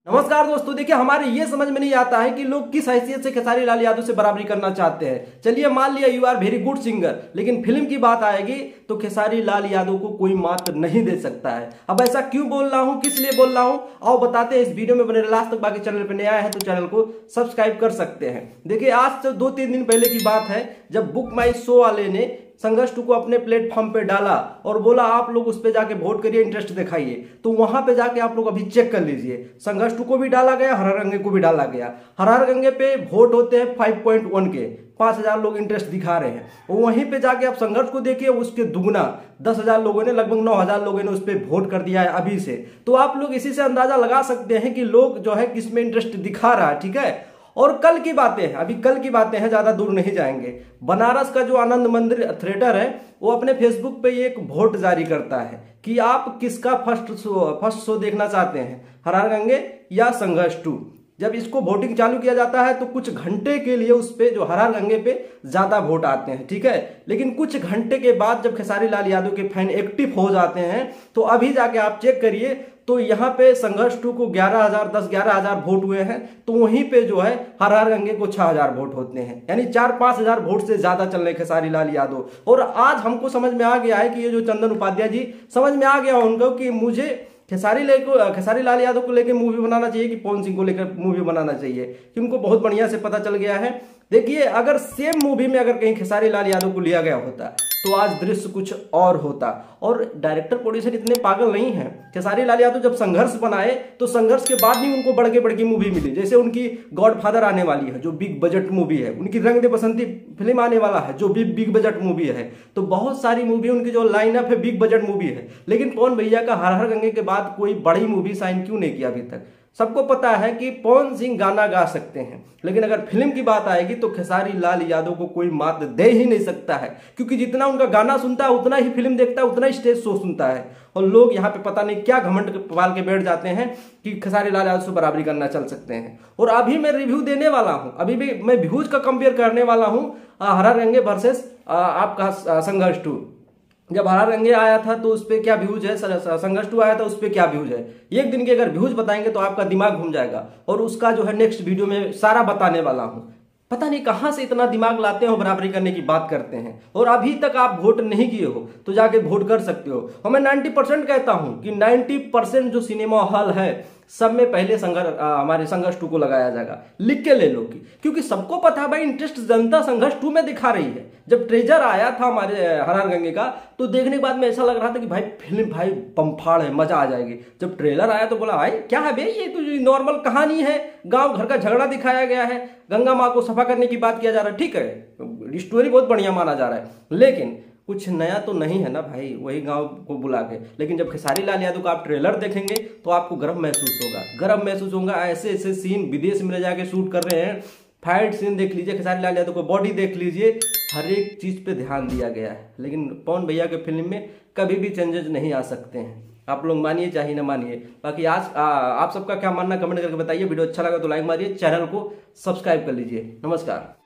नमस्कार दोस्तों, देखिए हमारे ये समझ में नहीं आता है कि लोग किस हैसियत से खेसारी लाल यादव से बराबरी करना चाहते हैं। चलिए मान लिया you are very good singer, लेकिन फिल्म की बात आएगी तो खेसारी लाल यादव को कोई मात नहीं दे सकता है। अब ऐसा क्यों बोल रहा हूं, किस लिए बोल रहा हूं, आओ बताते हैं इस वीडियो में। बने लास्ट तक, बाकी चैनल पर नया है तो चैनल को सब्सक्राइब कर सकते हैं। देखिए आज से 2-3 दिन पहले की बात है जब बुक माई शो वाले ने संघर्ष 2 को अपने प्लेटफॉर्म पे डाला और बोला आप लोग उस पे जाके वोट करिए, इंटरेस्ट दिखाइए। तो वहां पे जाके आप लोग अभी चेक कर लीजिए, संघर्ष 2 को भी डाला गया, हर हर गंगे को भी डाला गया। हर हर गंगे पे वोट होते हैं 5.1 के, 5000 लोग इंटरेस्ट दिखा रहे हैं। वहीं पे जाके आप संघर्ष को देखिए, उसके दुगना 10,000 लोगों ने, लगभग 9,000 लोगों ने उस पर वोट कर दिया है अभी से। तो आप लोग इसी से अंदाजा लगा सकते हैं कि लोग जो है किस में इंटरेस्ट दिखा रहा है। ठीक है, और कल की बातें हैं, अभी कल की बातें हैं, ज्यादा दूर नहीं जाएंगे। बनारस का जो आनंद मंदिर थिएटर है वो अपने फेसबुक पे एक वोट जारी करता है कि आप किसका फर्स्ट शो देखना चाहते हैं, हर हर गंगे या संघर्ष 2। जब इसको वोटिंग चालू किया जाता है तो कुछ घंटे के लिए उस पे जो हर हर गंगे पे ज्यादा वोट आते हैं। ठीक है, लेकिन कुछ घंटे के बाद जब खेसारी लाल यादव के फैन एक्टिव हो जाते हैं तो अभी जाके आप चेक करिए तो यहाँ पे संघर्ष 2 को 11,000 वोट हुए हैं, तो वहीं पे जो है हर हर गंगे को 6,000 वोट होते हैं, यानी 4-5 हजार वोट से ज्यादा चल रहे खेसारी लाल यादव। और आज हमको समझ में आ गया है कि ये जो चंदन उपाध्याय जी, समझ में आ गया उनको कि मुझे खेसारी लाल यादव को लेकर मूवी बनाना चाहिए कि पवन सिंह को लेकर मूवी बनाना चाहिए, कि उनको बहुत बढ़िया से पता चल गया है। देखिए अगर सेम मूवी में अगर कहीं खेसारी लाल यादव को लिया गया होता तो आज दृश्य कुछ और होता। और डायरेक्टर प्रोड्यूसर इतने पागल नहीं हैं। खेसारी लाल यादव जब संघर्ष बनाए तो संघर्ष के बाद भी उनको बड़की मूवी मिली, जैसे उनकी गॉडफादर आने वाली है जो बिग बजट मूवी है, उनकी रंग दे बसंती फिल्म आने वाला है जो भी बिग बजट मूवी है। तो बहुत सारी मूवी उनकी जो लाइनअप है बिग बजट मूवी है, लेकिन पवन भैया का हर हर गंगे के बाद कोई बड़ी मूवी साइन क्यों नहीं किया अभी तक। सबको पता है कि पवन सिंह गाना गा सकते हैं, लेकिन अगर फिल्म की बात आएगी तो खेसारी लाल यादव को कोई मात दे ही नहीं सकता है, क्योंकि जितना उनका गाना सुनता है उतना ही फिल्म देखता है, उतना ही स्टेज शो सुनता है। और लोग यहाँ पे पता नहीं क्या घमंड पाल के बैठ जाते हैं कि खेसारी लाल यादव से बराबरी करना चल सकते हैं। और अभी मैं रिव्यू देने वाला हूँ, अभी भी मैं व्यूज का कंपेयर करने वाला हूँ हर हर गंगे वर्सेस आपका संघर्ष 2। जब हर हर गंगे आया था तो उस पर क्या व्यूज है, संघर्ष 2 आया था उस पर क्या व्यूज है। एक दिन के अगर व्यूज बताएंगे तो आपका दिमाग घूम जाएगा, और उसका जो है नेक्स्ट वीडियो में सारा बताने वाला हूं। पता नहीं कहां से इतना दिमाग लाते हो, बराबरी करने की बात करते हैं। और अभी तक आप वोट नहीं किए हो तो जाके वोट कर सकते हो। और मैं 90% कहता हूं कि 90% जो सिनेमा हॉल है सब में पहले हमारे संघर्ष 2 को लगाया जाएगा। लिख के ले लो, क्योंकि सबको पता है भाई इंटरेस्ट जनता संघर्ष 2 में दिखा रही है। जब ट्रेजर आया था हमारे हर हर गंगे का तो देखने के बाद में ऐसा लग रहा था कि भाई फिल्म भाई बम्फाड़ है, मजा आ जाएगी। जब ट्रेलर आया तो बोला भाई क्या है भाई, ये तो नॉर्मल कहानी है, गांव घर का झगड़ा दिखाया गया है, गंगा माँ को सफा करने की बात किया जा रहा है। ठीक है, स्टोरी बहुत बढ़िया माना जा रहा है, लेकिन कुछ नया तो नहीं है ना भाई, वही गांव को बुला के। लेकिन जब खेसारी लाल यादव का आप ट्रेलर देखेंगे तो आपको गर्व महसूस होगा, गर्व महसूस होगा। ऐसे ऐसे सीन विदेश में ले जाके शूट कर रहे हैं, फाइट सीन देख लीजिए, खेसारी लाल यादव को बॉडी देख लीजिए, हर एक चीज पे ध्यान दिया गया है। लेकिन पवन भैया के फिल्म में कभी भी चेंजेस नहीं आ सकते हैं, आप लोग मानिए चाहे ना मानिए। बाकी आज आप सबका क्या मानना कमेंट करके बताइए। वीडियो अच्छा लगा तो लाइक मारिए, चैनल को सब्सक्राइब कर लीजिए। नमस्कार।